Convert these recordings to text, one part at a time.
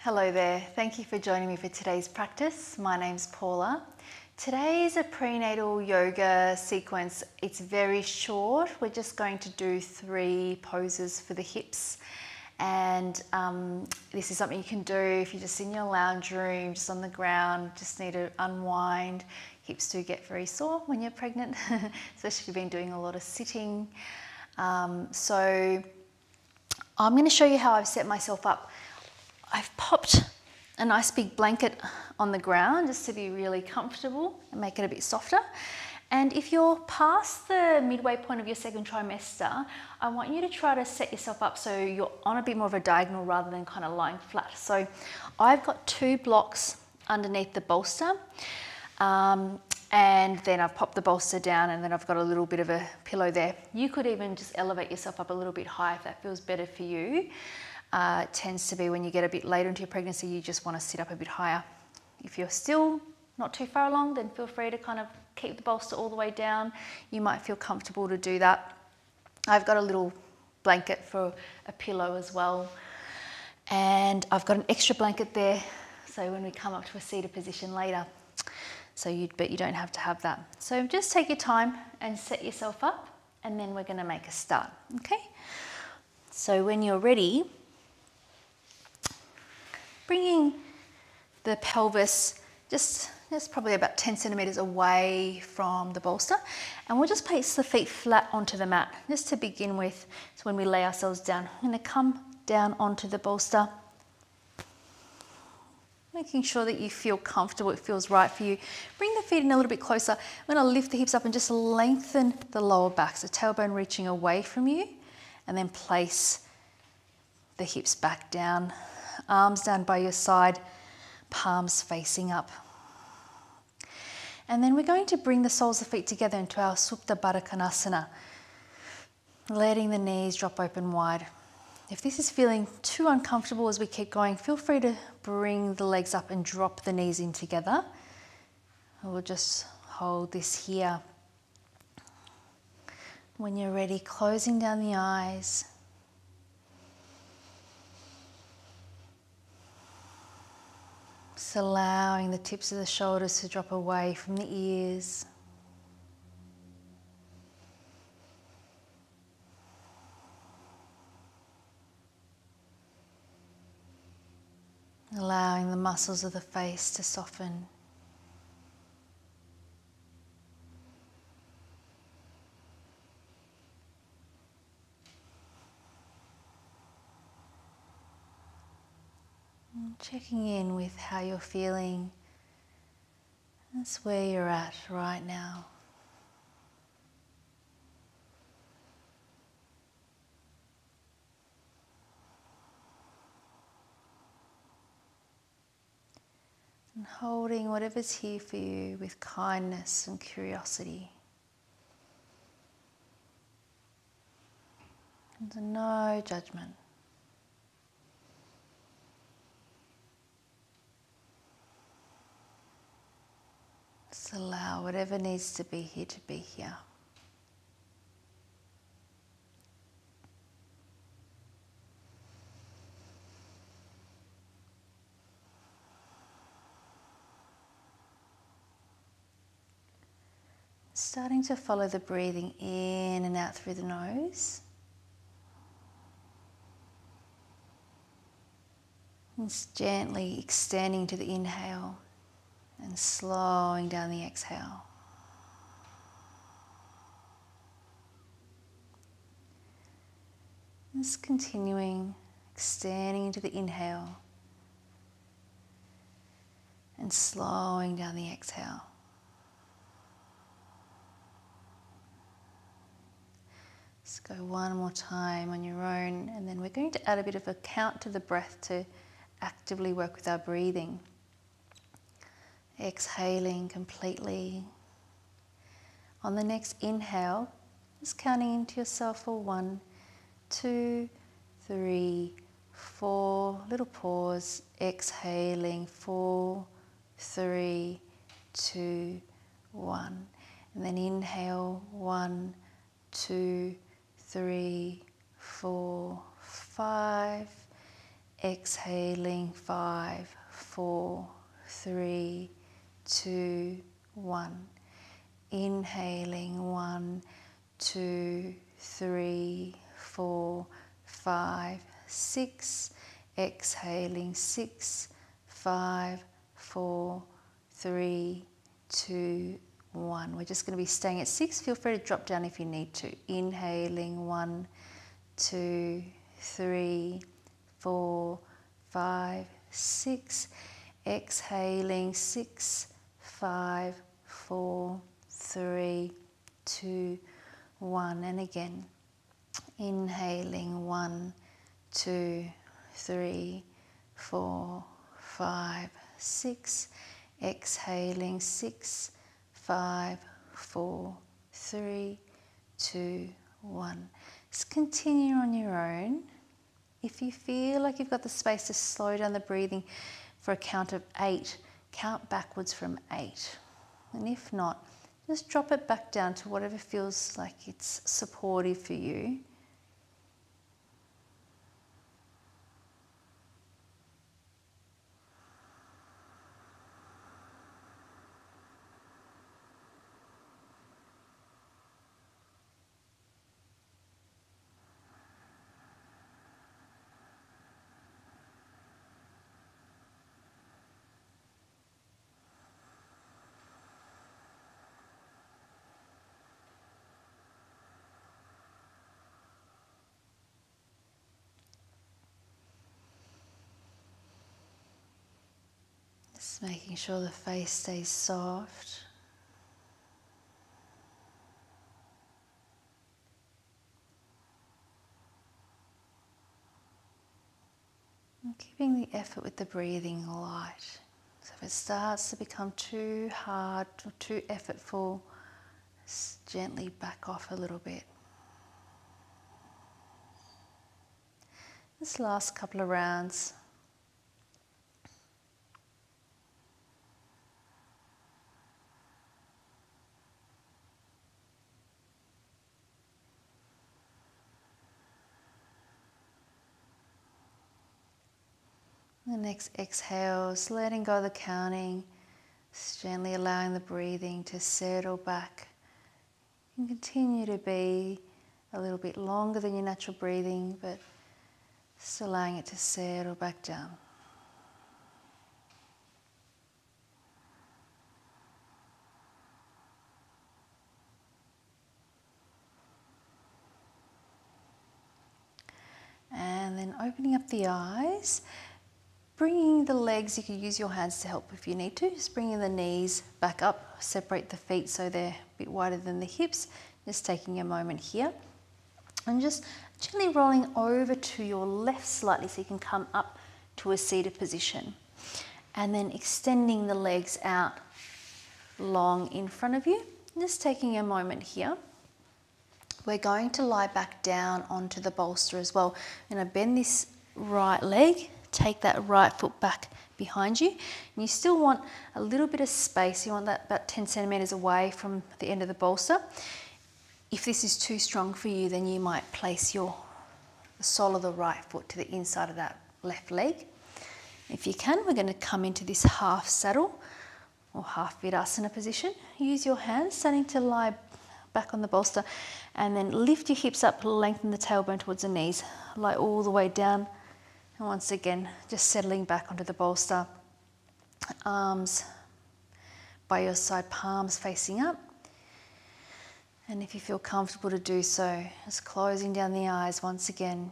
Hello there, thank you for joining me for today's practice. My name's Paula. Today is a prenatal yoga sequence. It's very short. We're just going to do 3 poses for the hips. And this is something you can do if you're just in your lounge room, just on the ground, just need to unwind. Hips do get very sore when you're pregnant, especially if you've been doing a lot of sitting. So I'm going to show you how I've set myself up. I've popped a nice big blanket on the ground just to be really comfortable and make it a bit softer. And if you're past the midway point of your second trimester, I want you to try to set yourself up so you're on a bit more of a diagonal rather than kind of lying flat. So I've got 2 blocks underneath the bolster, and then I've popped the bolster down, and then I've got a little bit of a pillow there. You could even just elevate yourself up a little bit higher if that feels better for you. It tends to be when you get a bit later into your pregnancy, you just want to sit up a bit higher. If you're still not too far along, then feel free to kind of keep the bolster all the way down. You might feel comfortable to do that. I've got a little blanket for a pillow as well. And I've got an extra blanket there, so when we come up to a seated position later. But you don't have to have that. So just take your time and set yourself up, and then we're going to make a start, okay? So when you're ready, bringing the pelvis just probably about 10 centimeters away from the bolster, and we'll just place the feet flat onto the mat just to begin with. So when we lay ourselves down, I'm going to come down onto the bolster, making sure that you feel comfortable, it feels right for you. Bring the feet in a little bit closer. I'm going to lift the hips up and just lengthen the lower back, so tailbone reaching away from you, and then place the hips back down. Arms down by your side, palms facing up. And then we're going to bring the soles of the feet together into our Supta Baddha Konasana, letting the knees drop open wide. If this is feeling too uncomfortable as we keep going, feel free to bring the legs up and drop the knees in together. We'll just hold this here. When you're ready, closing down the eyes. Just allowing the tips of the shoulders to drop away from the ears. Allowing the muscles of the face to soften. Checking in with how you're feeling. That's where you're at right now. And holding whatever's here for you with kindness and curiosity. And no judgment. Just allow whatever needs to be here to be here. Starting to follow the breathing in and out through the nose. And just gently extending to the inhale and slowing down the exhale. Just continuing, extending into the inhale and slowing down the exhale. Let's go one more time on your own, and then we're going to add a bit of a count to the breath to actively work with our breathing. Exhaling completely. On the next inhale, just counting into yourself for 1, 2, 3, 4. Little pause. Exhaling. 4, 3, 2, 1. And then inhale. 1, 2, 3, 4, 5. Exhaling 5, 4, 3, 2, 1. Inhaling 1, 2, 3, 4, 5, 6. Exhaling 6, 5, 4, 3, 2, 1. We're just going to be staying at 6. Feel free to drop down if you need to. Inhaling 1, 2, 3, 4, 5, 6. Exhaling 6, 5, 4, 3, 2, 1. And again, inhaling 1, 2, 3, 4, 5, 6. Exhaling 6, 5, 4, 3, 2, 1. Just continue on your own. If you feel like you've got the space to slow down the breathing for a count of 8, count backwards from 8. And if not, just drop it back down to whatever feels like it's supportive for you. Just making sure the face stays soft. And keeping the effort with the breathing light. So if it starts to become too hard or too effortful, just gently back off a little bit. This last couple of rounds. The next exhale, just letting go of the counting, just gently allowing the breathing to settle back. You can continue to be a little bit longer than your natural breathing, but just allowing it to settle back down. And then opening up the eyes. Bringing the legs, you can use your hands to help if you need to. Just bringing the knees back up, separate the feet so they're a bit wider than the hips. Just taking a moment here. And just gently rolling over to your left slightly so you can come up to a seated position. And then extending the legs out long in front of you. Just taking a moment here. We're going to lie back down onto the bolster as well. I'm going to bend this right leg. Take that right foot back behind you. And you still want a little bit of space. You want that about 10 centimeters away from the end of the bolster. If this is too strong for you, then you might place the sole of the right foot to the inside of that left leg. If you can, we're going to come into this half saddle or half Virasana position. Use your hands, starting to lie back on the bolster, and then lift your hips up, lengthen the tailbone towards the knees. Lie all the way down. And once again, just settling back onto the bolster. Arms by your side, palms facing up. And if you feel comfortable to do so, just closing down the eyes once again.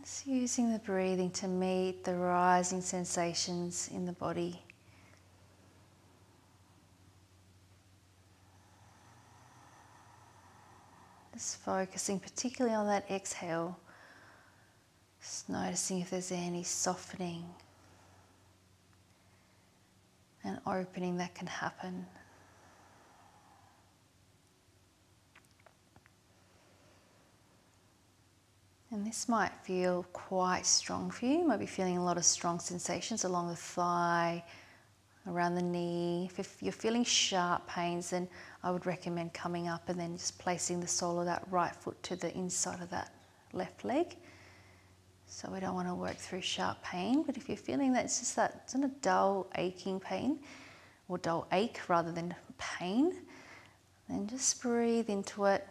Just using the breathing to meet the rising sensations in the body. Just focusing particularly on that exhale. Just noticing if there's any softening and opening that can happen. And this might feel quite strong for you. You might be feeling a lot of strong sensations along the thigh, around the knee. If you're feeling sharp pains, then I would recommend coming up and then just placing the sole of that right foot to the inside of that left leg. So we don't want to work through sharp pain, but if you're feeling that it's just that sort of dull aching pain, or dull ache rather than pain, then just breathe into it.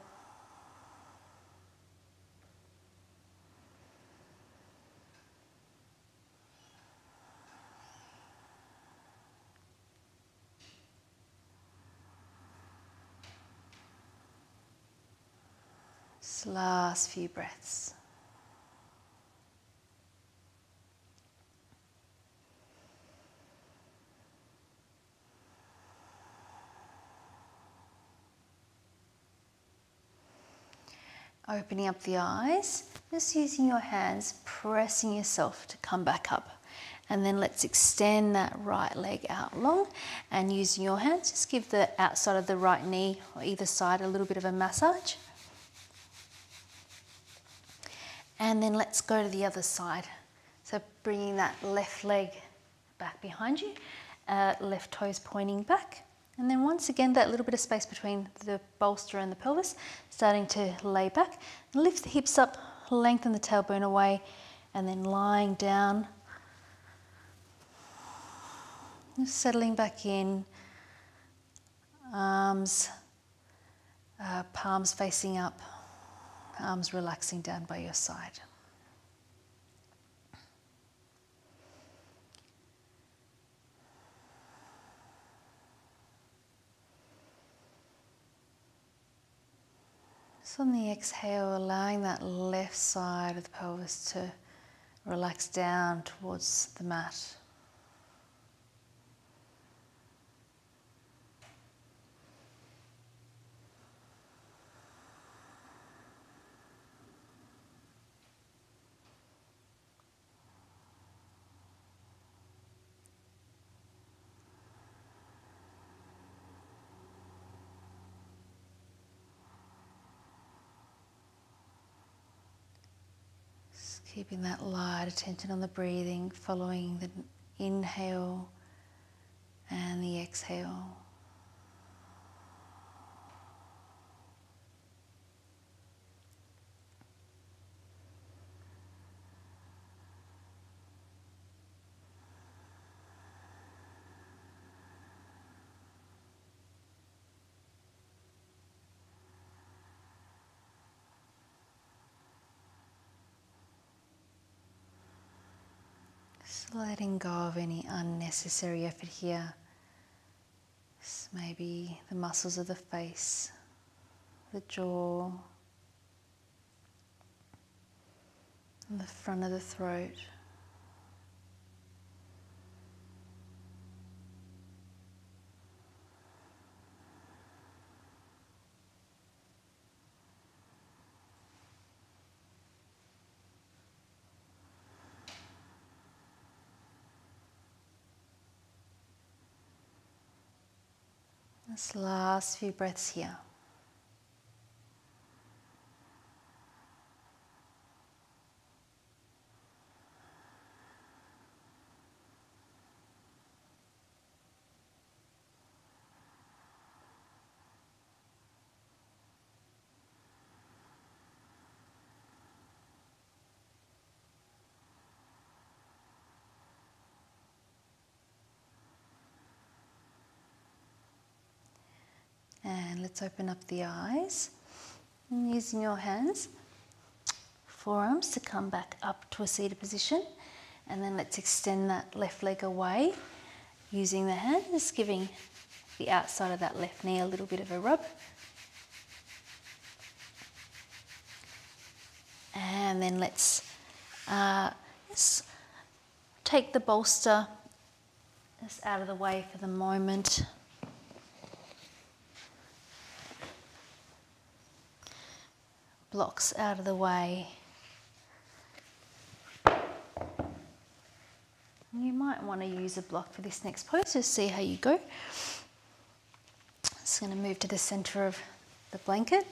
Just last few breaths. Opening up the eyes, just using your hands, pressing yourself to come back up. And then let's extend that right leg out long, and using your hands, just give the outside of the right knee or either side a little bit of a massage. And then let's go to the other side. So bringing that left leg back behind you, left toes pointing back. And then once again, that little bit of space between the bolster and the pelvis, starting to lay back. Lift the hips up, lengthen the tailbone away, and then lying down. Just settling back in. Arms, palms facing up, arms relaxing down by your side. So on the exhale, allowing that left side of the pelvis to relax down towards the mat. Keeping that light attention on the breathing, following the inhale and the exhale. Just letting go of any unnecessary effort here. Just maybe the muscles of the face, the jaw, and the front of the throat. This last few breaths here. And let's open up the eyes, and using your hands, forearms to come back up to a seated position, and then let's extend that left leg away using the hand, just giving the outside of that left knee a little bit of a rub. And then let's just take the bolster just out of the way for the moment. Blocks out of the way. You might want to use a block for this next pose, just see how you go. Just going to move to the center of the blanket.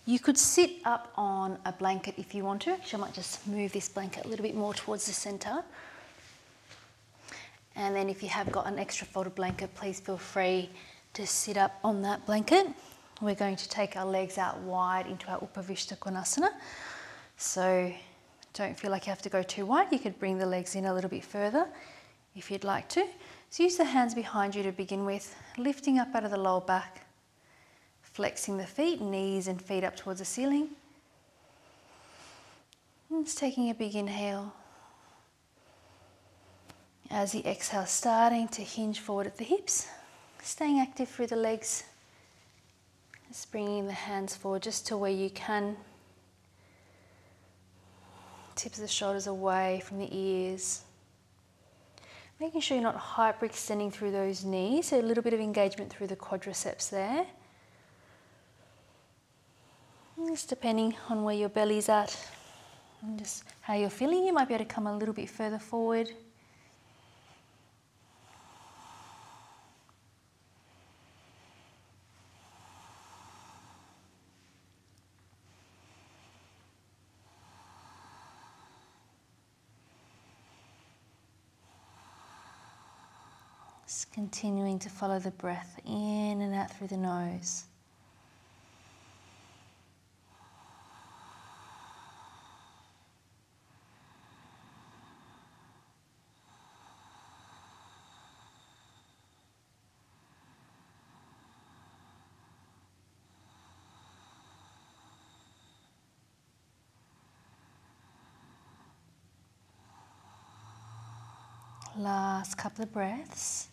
You could sit up on a blanket if you want to. Actually, I might just move this blanket a little bit more towards the center. And then if you have got an extra folded blanket, please feel free to sit up on that blanket. We're going to take our legs out wide into our Upavishta Konasana. So don't feel like you have to go too wide. You could bring the legs in a little bit further if you'd like to. So use the hands behind you to begin with, lifting up out of the lower back, flexing the feet, knees and feet up towards the ceiling. And just taking a big inhale. As you exhale, starting to hinge forward at the hips, staying active through the legs. Just bringing the hands forward just to where you can. Tips of the shoulders away from the ears. Making sure you're not hyperextending through those knees, so a little bit of engagement through the quadriceps there. Just depending on where your belly's at and just how you're feeling, you might be able to come a little bit further forward. Just continuing to follow the breath in and out through the nose. Last couple of breaths.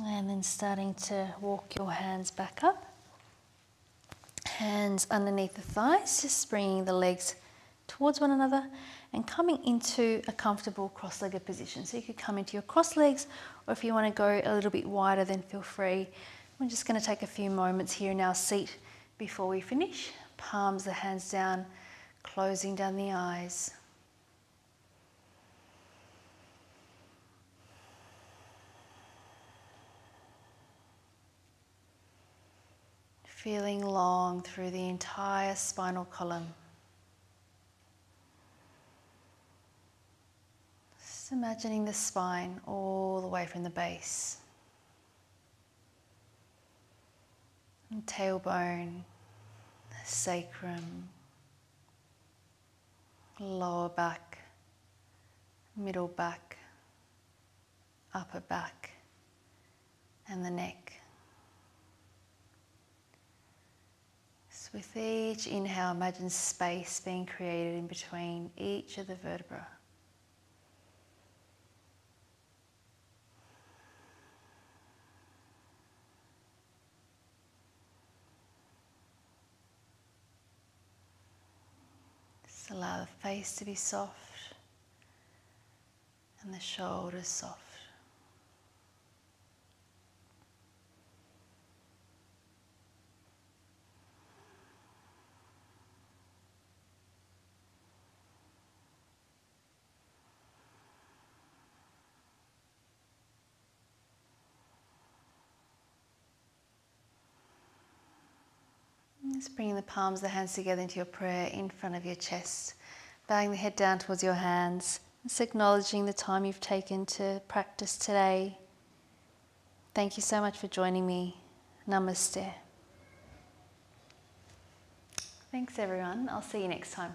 And then starting to walk your hands back up. Hands underneath the thighs, just bringing the legs towards one another and coming into a comfortable cross-legged position. So you could come into your cross legs, or if you want to go a little bit wider, then feel free. We're just going to take a few moments here in our seat before we finish. Palms the hands down, closing down the eyes. Feeling long through the entire spinal column. Just imagining the spine all the way from the base. And tailbone, sacrum, lower back, middle back, upper back, and the neck. So with each inhale, imagine space being created in between each of the vertebrae. Just allow the face to be soft and the shoulders soft. Just bringing the palms of the hands together into your prayer in front of your chest, bowing the head down towards your hands, just acknowledging the time you've taken to practice today. Thank you so much for joining me. Namaste. Thanks everyone. I'll see you next time.